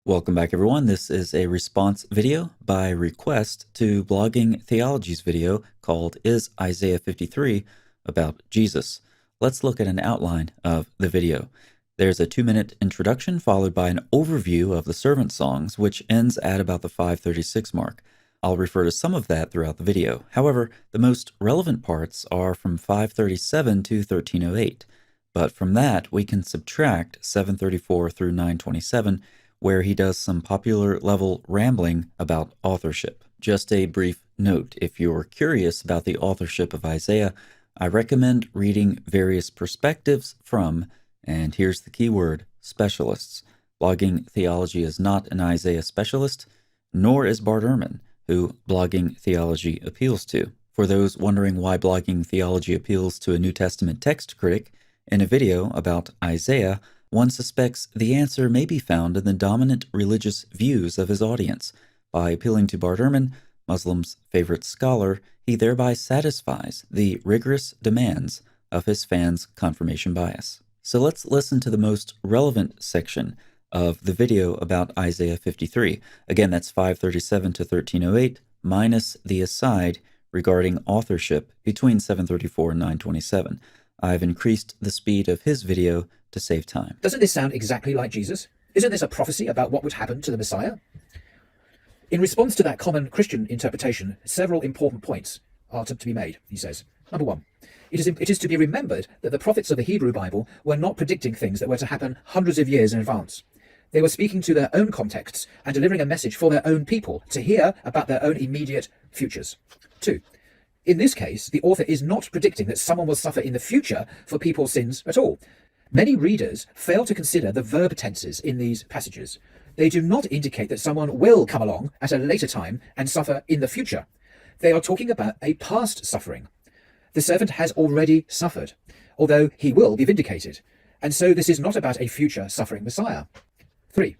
Welcome back, everyone. This is a response video by request to Blogging Theology's video called Is Isaiah 53 About Jesus? Let's look at an outline of the video. There's a 2-minute introduction followed by an overview of the servant songs, which ends at about the 5:36 mark. I'll refer to some of that throughout the video. However, the most relevant parts are from 5:37 to 13:08. But from that, we can subtract 7:34 through 9:27, where he does some popular level rambling about authorship. Just a brief note, if you're curious about the authorship of Isaiah, I recommend reading various perspectives from, and here's the key word, specialists. Blogging Theology is not an Isaiah specialist, nor is Bart Ehrman, who Blogging Theology appeals to. For those wondering why Blogging Theology appeals to a New Testament text critic, in a video about Isaiah, one suspects the answer may be found in the dominant religious views of his audience. By appealing to Bart Ehrman, Muslims' favorite scholar, he thereby satisfies the rigorous demands of his fans' confirmation bias. So let's listen to the most relevant section of the video about Isaiah 53. Again, that's 5:37 to 13:08, minus the aside regarding authorship between 7:34 and 9:27. I've increased the speed of his video to save time. Doesn't this sound exactly like Jesus? Isn't this a prophecy about what would happen to the Messiah? In response to that common Christian interpretation, several important points are to be made, he says. Number one, it is to be remembered that the prophets of the Hebrew Bible were not predicting things that were to happen hundreds of years in advance. They were speaking to their own contexts and delivering a message for their own people to hear about their own immediate futures. Two, in this case, the author is not predicting that someone will suffer in the future for people's sins at all. Many readers fail to consider the verb tenses in these passages. They do not indicate that someone will come along at a later time and suffer in the future. They are talking about a past suffering. The servant has already suffered, although he will be vindicated. And so this is not about a future suffering Messiah. 3.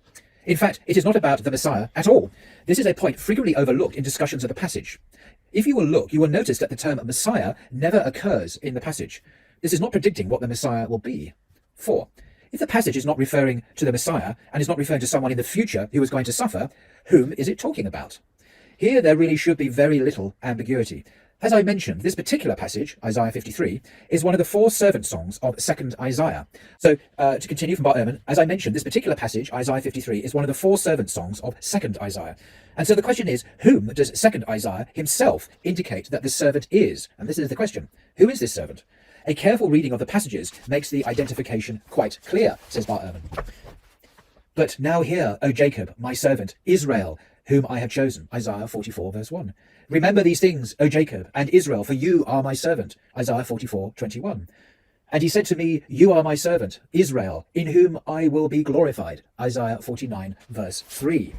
In fact, it is not about the Messiah at all. This is a point frequently overlooked in discussions of the passage. If you will look, you will notice that the term Messiah never occurs in the passage. This is not predicting what the Messiah will be. 4. If the passage is not referring to the Messiah and is not referring to someone in the future who is going to suffer, whom is it talking about? Here there really should be very little ambiguity. As I mentioned, this particular passage, Isaiah 53, is one of the 4 servant songs of 2nd Isaiah. So, to continue from Bart Ehrman, as I mentioned, this particular passage, Isaiah 53, is one of the 4 servant songs of 2nd Isaiah. And so the question is, whom does 2nd Isaiah himself indicate that this servant is? And this is the question. Who is this servant? A careful reading of the passages makes the identification quite clear, says Bart Ehrman. But now hear, O Jacob, my servant, Israel, whom I have chosen, Isaiah 44, verse 1. Remember these things, O Jacob, and Israel, for you are my servant, Isaiah 44, 21. And he said to me, you are my servant, Israel, in whom I will be glorified, Isaiah 49, verse 3.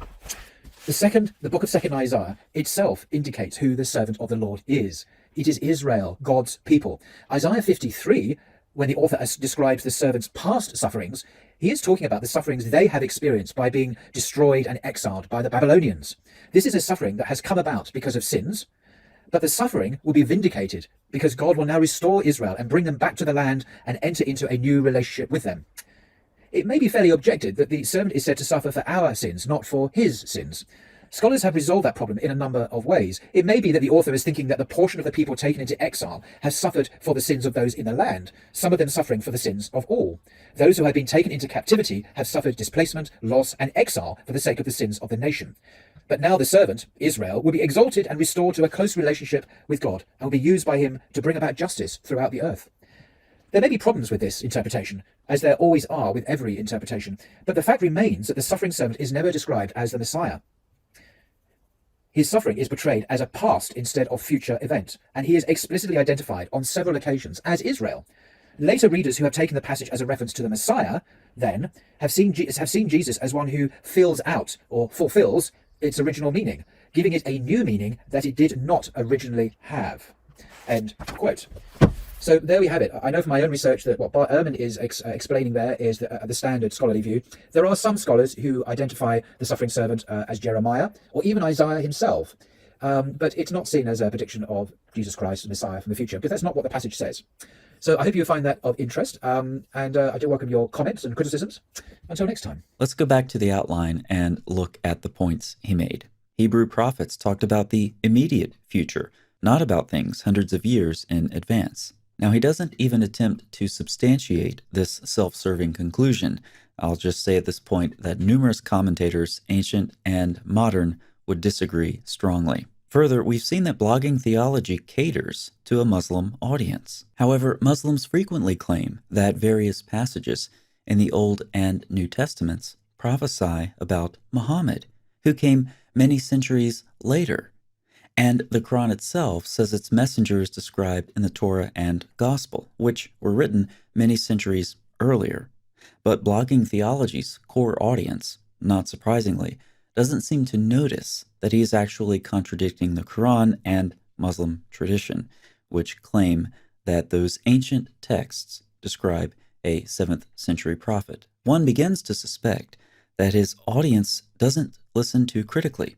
The book of 2nd Isaiah itself indicates who the servant of the Lord is. It is Israel, God's people. Isaiah 53, when the author describes the servant's past sufferings, he is talking about the sufferings they have experienced by being destroyed and exiled by the Babylonians. This is a suffering that has come about because of sins, but the suffering will be vindicated because God will now restore Israel and bring them back to the land and enter into a new relationship with them. It may be fairly objected that the servant is said to suffer for our sins, not for his sins. Scholars have resolved that problem in a number of ways. It may be that the author is thinking that the portion of the people taken into exile has suffered for the sins of those in the land, some of them suffering for the sins of all. Those who have been taken into captivity have suffered displacement, loss, and exile for the sake of the sins of the nation. But now the servant, Israel, will be exalted and restored to a close relationship with God and will be used by him to bring about justice throughout the earth. There may be problems with this interpretation, as there always are with every interpretation, but the fact remains that the suffering servant is never described as the Messiah. His suffering is portrayed as a past instead of future event, and he is explicitly identified on several occasions as Israel. Later readers who have taken the passage as a reference to the Messiah, then, have seen Jesus as one who fills out or fulfills its original meaning, giving it a new meaning that it did not originally have. End quote. So there we have it. I know from my own research that what Bart Ehrman is explaining there is the standard scholarly view. There are some scholars who identify the suffering servant as Jeremiah or even Isaiah himself, but it's not seen as a prediction of Jesus Christ, the Messiah from the future, because that's not what the passage says. So I hope you find that of interest, and I do welcome your comments and criticisms. Until next time. Let's go back to the outline and look at the points he made. Hebrew prophets talked about the immediate future, not about things hundreds of years in advance. Now, he doesn't even attempt to substantiate this self-serving conclusion. I'll just say at this point that numerous commentators, ancient and modern, would disagree strongly. Further, we've seen that blogging theology caters to a Muslim audience. However, Muslims frequently claim that various passages in the Old and New Testaments prophesy about Muhammad, who came many centuries later. And the Quran itself says its messenger is described in the Torah and Gospel, which were written many centuries earlier. But blogging theology's core audience, not surprisingly, doesn't seem to notice that he is actually contradicting the Quran and Muslim tradition, which claim that those ancient texts describe a 7th century prophet. One begins to suspect that his audience doesn't listen too critically,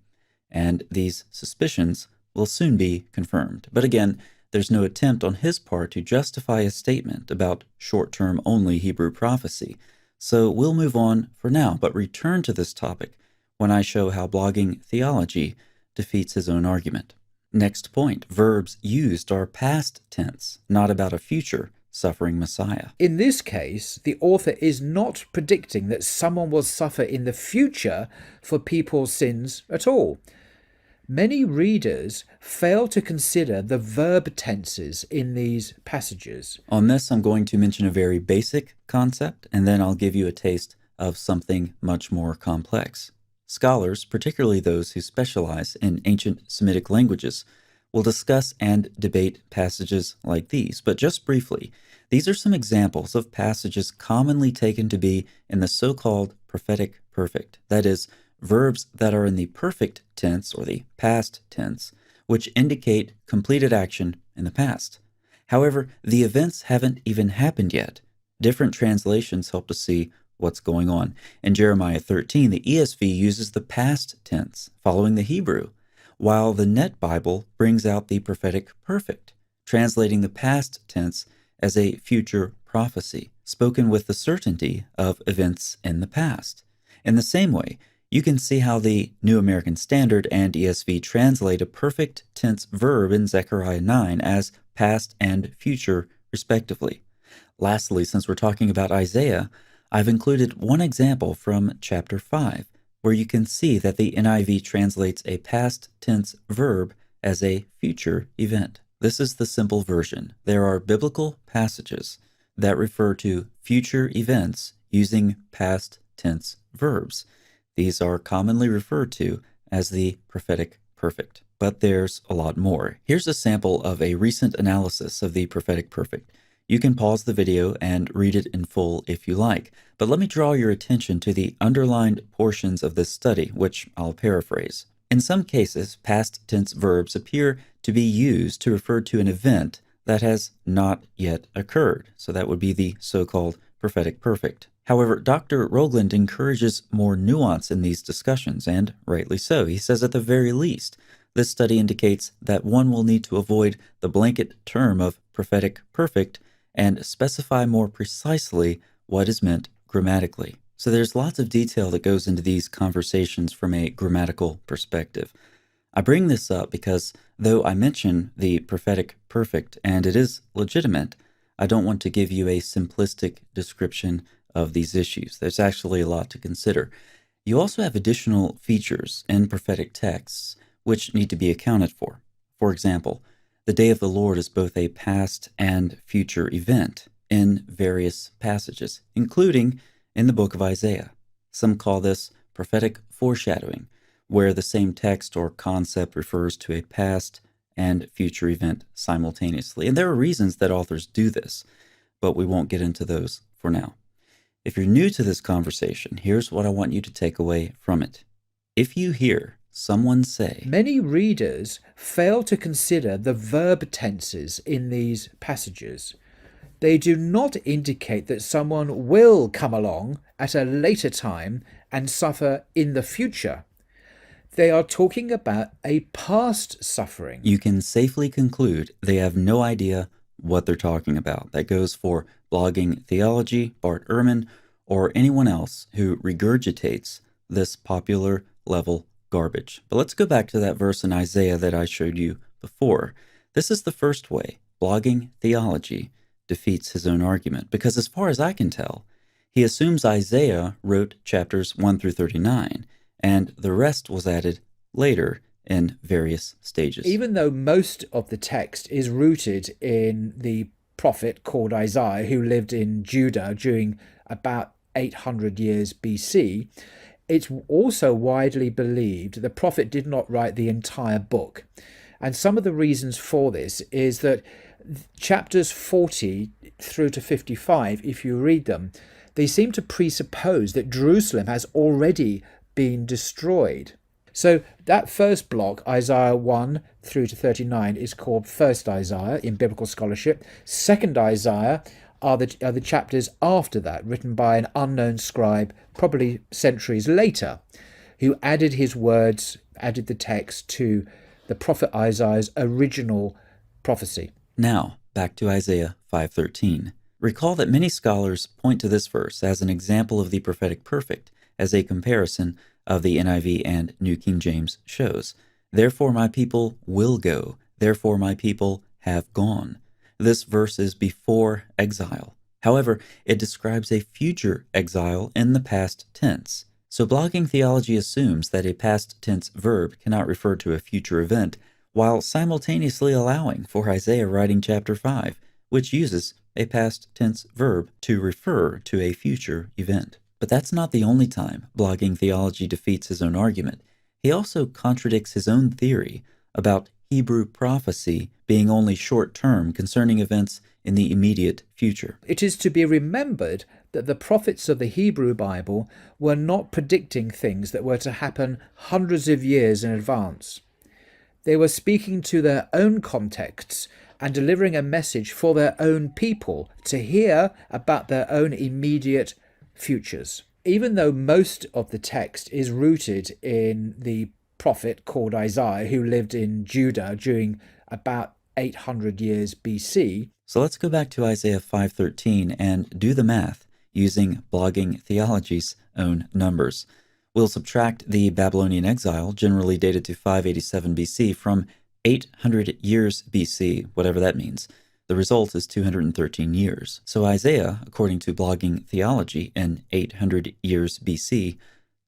and these suspicions will soon be confirmed. But again, there's no attempt on his part to justify a statement about short-term only Hebrew prophecy. So we'll move on for now, but return to this topic when I show how blogging theology defeats his own argument. Next point, verbs used are past tense, not about a future suffering Messiah. In this case, the author is not predicting that someone will suffer in the future for people's sins at all. Many readers fail to consider the verb tenses in these passages. On this, I'm going to mention a very basic concept, and then I'll give you a taste of something much more complex. Scholars, particularly those who specialize in ancient Semitic languages, will discuss and debate passages like these, but just briefly, these are some examples of passages commonly taken to be in the so-called prophetic perfect, that is, verbs that are in the perfect tense or the past tense, which indicate completed action in the past. However, the events haven't even happened yet. Different translations help to see what's going on. In Jeremiah 13, the ESV uses the past tense following the Hebrew, while the Net Bible brings out the prophetic perfect, translating the past tense as a future prophecy, spoken with the certainty of events in the past. In the same way, you can see how the New American Standard and ESV translate a perfect tense verb in Zechariah 9 as past and future, respectively. Lastly, since we're talking about Isaiah, I've included one example from chapter 5, where you can see that the NIV translates a past tense verb as a future event. This is the simple version. There are biblical passages that refer to future events using past tense verbs. These are commonly referred to as the prophetic perfect, but there's a lot more. Here's a sample of a recent analysis of the prophetic perfect. You can pause the video and read it in full if you like, but let me draw your attention to the underlined portions of this study, which I'll paraphrase. In some cases, past tense verbs appear to be used to refer to an event that has not yet occurred, so that would be the so-called prophetic perfect. However, Dr. Rogland encourages more nuance in these discussions, and rightly so. He says at the very least, this study indicates that one will need to avoid the blanket term of prophetic perfect and specify more precisely what is meant grammatically. So there's lots of detail that goes into these conversations from a grammatical perspective. I bring this up because though I mention the prophetic perfect, and it is legitimate, I don't want to give you a simplistic description of these issues. There's actually a lot to consider. You also have additional features in prophetic texts which need to be accounted for. For example, the day of the Lord is both a past and future event in various passages, including in the book of Isaiah. Some call this prophetic foreshadowing, where the same text or concept refers to a past and future event simultaneously. And there are reasons that authors do this, but we won't get into those for now. If you're new to this conversation, here's what I want you to take away from it. If you hear someone say, many readers fail to consider the verb tenses in these passages. They do not indicate that someone will come along at a later time and suffer in the future. They are talking about a past suffering. you can safely conclude they have no idea what they're talking about. That goes for Blogging Theology, Bart Ehrman, or anyone else who regurgitates this popular level garbage. But let's go back to that verse in Isaiah that I showed you before. This is the first way Blogging Theology defeats his own argument, because as far as I can tell, he assumes Isaiah wrote chapters 1 through 39, and the rest was added later in various stages. Even though most of the text is rooted in the prophet called Isaiah, who lived in Judah during about 800 years BC, it's also widely believed the prophet did not write the entire book. And some of the reasons for this is that chapters 40 through to 55, if you read them, they seem to presuppose that Jerusalem has already been destroyed. So that first block, Isaiah 1 through to 39, is called First Isaiah in biblical scholarship. Second Isaiah are the chapters after that, written by an unknown scribe, probably centuries later, who added his words, added the text to the prophet Isaiah's original prophecy. Now, back to Isaiah 5:13. Recall that many scholars point to this verse as an example of the prophetic perfect, as a comparison of the NIV and New King James shows. Therefore my people will go, therefore my people have gone. This verse is before exile. However, it describes a future exile in the past tense. So blogging theology assumes that a past tense verb cannot refer to a future event, while simultaneously allowing for Isaiah writing chapter 5, which uses a past tense verb to refer to a future event. But that's not the only time blogging theology defeats his own argument. He also contradicts his own theory about Hebrew prophecy being only short-term concerning events in the immediate future. It is to be remembered that the prophets of the Hebrew Bible were not predicting things that were to happen hundreds of years in advance. They were speaking to their own contexts and delivering a message for their own people to hear about their own immediate futures. Even though most of the text is rooted in the prophet called Isaiah, who lived in Judah during about 800 years BC. So let's go back to Isaiah 5:13 and do the math using blogging theology's own numbers. We'll subtract the Babylonian exile, generally dated to 587 BC, from 800 years BC, whatever that means. The result is 213 years. So Isaiah, according to blogging theology in 800 years BC,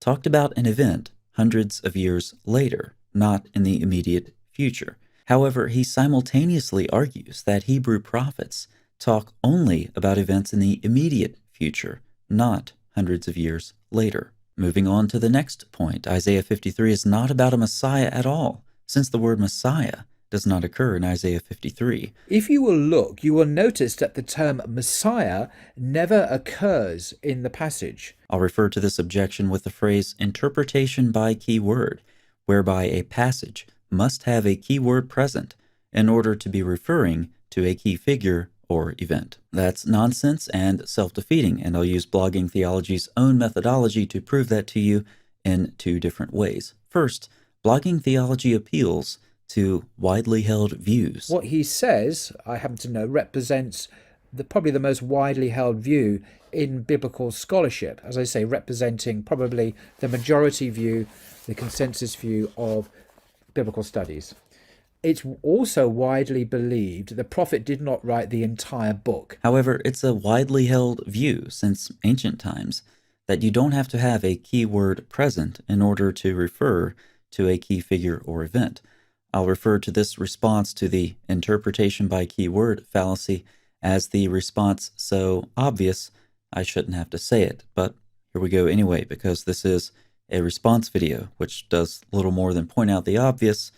talked about an event hundreds of years later, not in the immediate future. However, he simultaneously argues that Hebrew prophets talk only about events in the immediate future, not hundreds of years later. Moving on to the next point, Isaiah 53 is not about a Messiah at all, since the word Messiah does not occur in Isaiah 53. If you will look, you will notice that the term Messiah never occurs in the passage. I'll refer to this objection with the phrase interpretation by keyword, whereby a passage must have a keyword present in order to be referring to a key figure or event. That's nonsense and self-defeating, and I'll use blogging theology's own methodology to prove that to you in two different ways. First, blogging theology appeals to widely held views. What he says, I happen to know, represents probably the most widely held view in biblical scholarship, as I say, representing probably the majority view, the consensus view of biblical studies. It's also widely believed the prophet did not write the entire book. However, it's a widely held view since ancient times that you don't have to have a keyword present in order to refer to a key figure or event. I'll refer to this response to the interpretation by keyword fallacy as the response so obvious I shouldn't have to say it, but here we go anyway, because this is a response video, which does little more than point out the obvious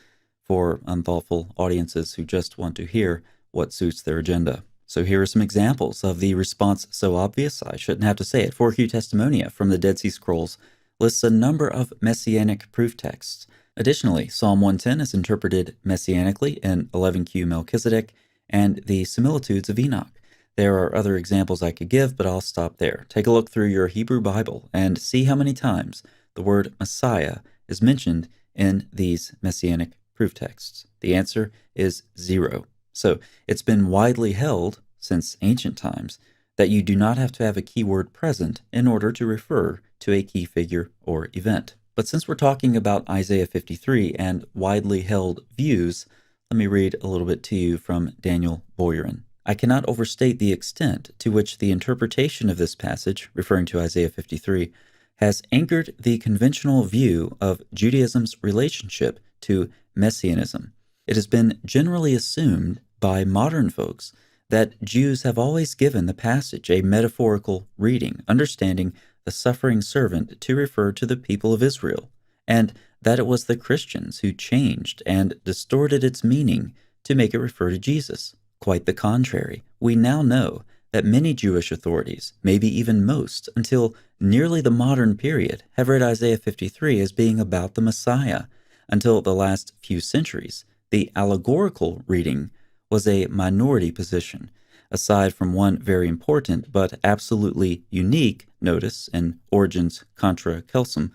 for unthoughtful audiences who just want to hear what suits their agenda. So here are some examples of the response so obvious I shouldn't have to say it. 4Q Testimonia from the Dead Sea Scrolls lists a number of messianic proof texts. Additionally, Psalm 110 is interpreted messianically in 11Q Melchizedek and the similitudes of Enoch. There are other examples I could give, but I'll stop there. Take a look through your Hebrew Bible and see how many times the word Messiah is mentioned in these messianic proof texts. The answer is 0. So it's been widely held since ancient times that you do not have to have a keyword present in order to refer to a key figure or event. But since we're talking about Isaiah 53 and widely held views, let me read a little bit to you from Daniel Boyarin. I cannot overstate the extent to which the interpretation of this passage, referring to Isaiah 53, has anchored the conventional view of Judaism's relationship to messianism. It has been generally assumed by modern folks that Jews have always given the passage a metaphorical reading, understanding the suffering servant to refer to the people of Israel, and that it was the Christians who changed and distorted its meaning to make it refer to Jesus. Quite the contrary. We now know that many Jewish authorities, maybe even most, until nearly the modern period, have read Isaiah 53 as being about the Messiah. Until the last few centuries, the allegorical reading was a minority position. Aside from one very important but absolutely unique notice in Origen's Contra Celsum,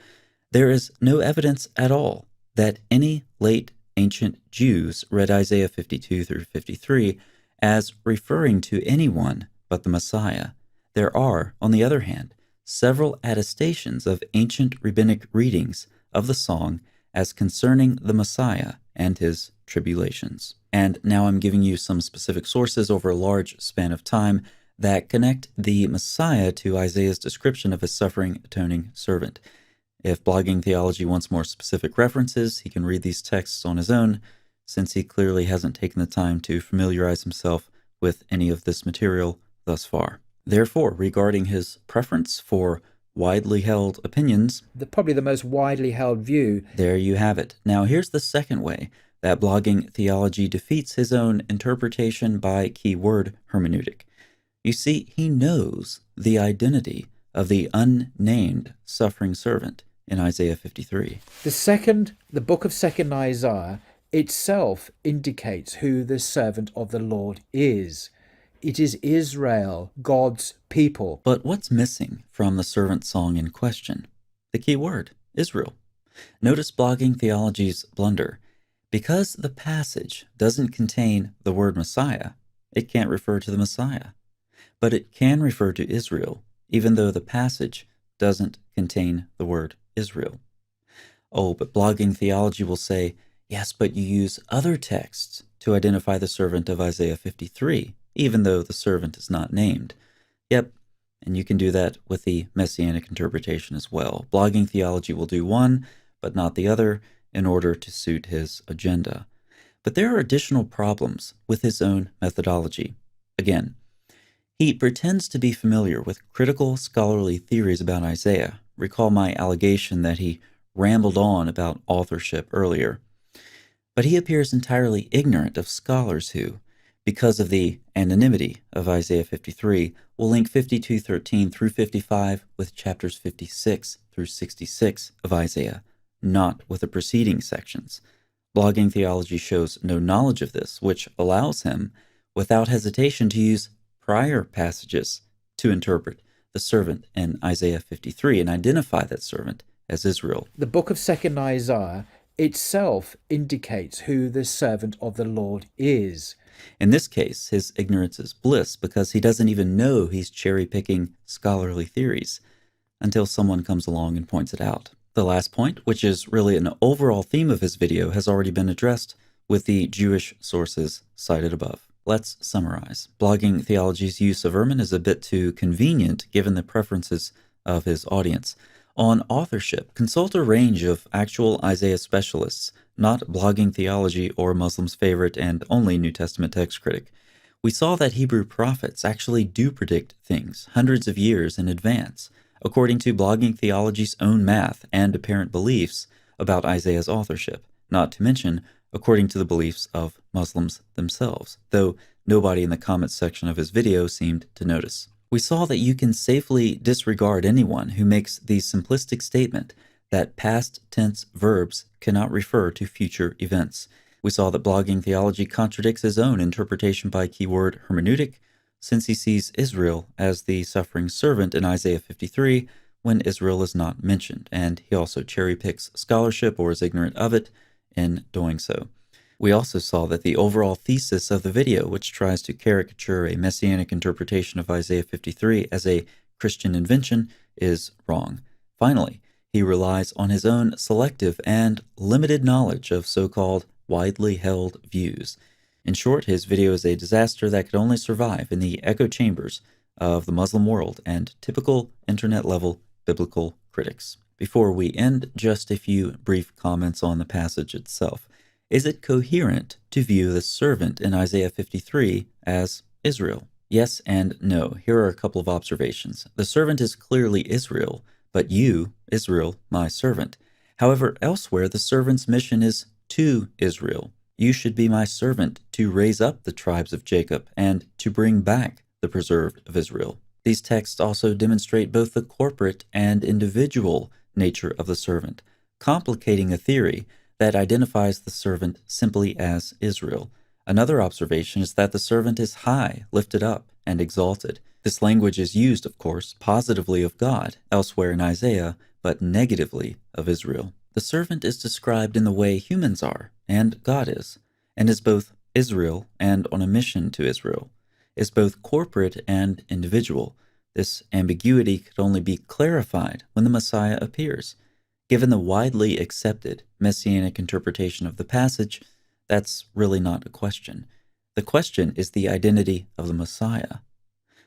there is no evidence at all that any late ancient Jews read Isaiah 52 through 53 as referring to anyone but the Messiah. There are, on the other hand, several attestations of ancient rabbinic readings of the song as concerning the Messiah and his tribulations. And now I'm giving you some specific sources over a large span of time that connect the Messiah to Isaiah's description of his suffering, atoning servant. If Blogging Theology wants more specific references, he can read these texts on his own, since he clearly hasn't taken the time to familiarize himself with any of this material thus far. Therefore, regarding his preference for widely held opinions, Probably the most widely held view. There you have it. Now here's the second way that Blogging Theology defeats his own interpretation by keyword hermeneutic. You see, he knows the identity of the unnamed suffering servant in Isaiah 53. The book of 2nd Isaiah itself indicates who the servant of the Lord is. It is Israel, God's people. But what's missing from the servant song in question? The key word, Israel. Notice Blogging Theology's blunder. Because the passage doesn't contain the word Messiah, it can't refer to the Messiah. But it can refer to Israel, even though the passage doesn't contain the word Israel. Oh, but Blogging Theology will say, yes, but you use other texts to identify the servant of Isaiah 53, even though the servant is not named. Yep, and you can do that with the Messianic interpretation as well. Blogging Theology will do one, but not the other, in order to suit his agenda. But there are additional problems with his own methodology. Again, he pretends to be familiar with critical scholarly theories about Isaiah. Recall my allegation that he rambled on about authorship earlier. But he appears entirely ignorant of scholars who, because of the anonymity of Isaiah 53, will link 52:13 through 55 with chapters 56 through 66 of Isaiah, not with the preceding sections. Blogging Theology shows no knowledge of this, which allows him, without hesitation, to use prior passages to interpret the servant in Isaiah 53 and identify that servant as Israel. The book of 2nd Isaiah itself indicates who the servant of the Lord is. In this case, his ignorance is bliss because he doesn't even know he's cherry-picking scholarly theories until someone comes along and points it out. The last point, which is really an overall theme of his video, has already been addressed with the Jewish sources cited above. Let's summarize. Blogging Theology's use of Ehrman is a bit too convenient given the preferences of his audience. On authorship, consult a range of actual Isaiah specialists, not Blogging Theology or Muslims' favorite and only New Testament text critic. We saw that Hebrew prophets actually do predict things hundreds of years in advance, according to Blogging Theology's own math and apparent beliefs about Isaiah's authorship, not to mention according to the beliefs of Muslims themselves, though nobody in the comments section of his video seemed to notice. We saw that you can safely disregard anyone who makes the simplistic statement that past tense verbs cannot refer to future events. We saw that Blogging Theology contradicts his own interpretation by keyword hermeneutic, since he sees Israel as the suffering servant in Isaiah 53 when Israel is not mentioned, and he also cherry-picks scholarship or is ignorant of it in doing so. We also saw that the overall thesis of the video, which tries to caricature a messianic interpretation of Isaiah 53 as a Christian invention, is wrong. Finally, he relies on his own selective and limited knowledge of so-called widely held views. In short, his video is a disaster that could only survive in the echo chambers of the Muslim world and typical internet-level biblical critics. Before we end, just a few brief comments on the passage itself. Is it coherent to view the servant in Isaiah 53 as Israel? Yes and no. Here are a couple of observations. The servant is clearly Israel, but you, Israel, my servant. However, elsewhere the servant's mission is to Israel. You should be my servant to raise up the tribes of Jacob and to bring back the preserved of Israel. These texts also demonstrate both the corporate and individual nature of the servant, complicating a theory that identifies the servant simply as Israel. Another observation is that the servant is high, lifted up, and exalted. This language is used, of course, positively of God elsewhere in Isaiah, but negatively of Israel. The servant is described in the way humans are, and God is, and is both Israel and on a mission to Israel, is both corporate and individual. This ambiguity could only be clarified when the Messiah appears. Given the widely accepted messianic interpretation of the passage, that's really not a question. The question is the identity of the Messiah.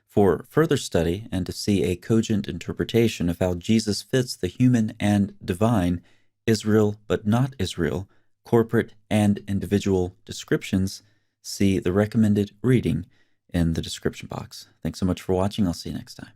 For further study and to see a cogent interpretation of how Jesus fits the human and divine, Israel but not Israel, corporate and individual descriptions, see the recommended reading in the description box. Thanks so much for watching. I'll see you next time.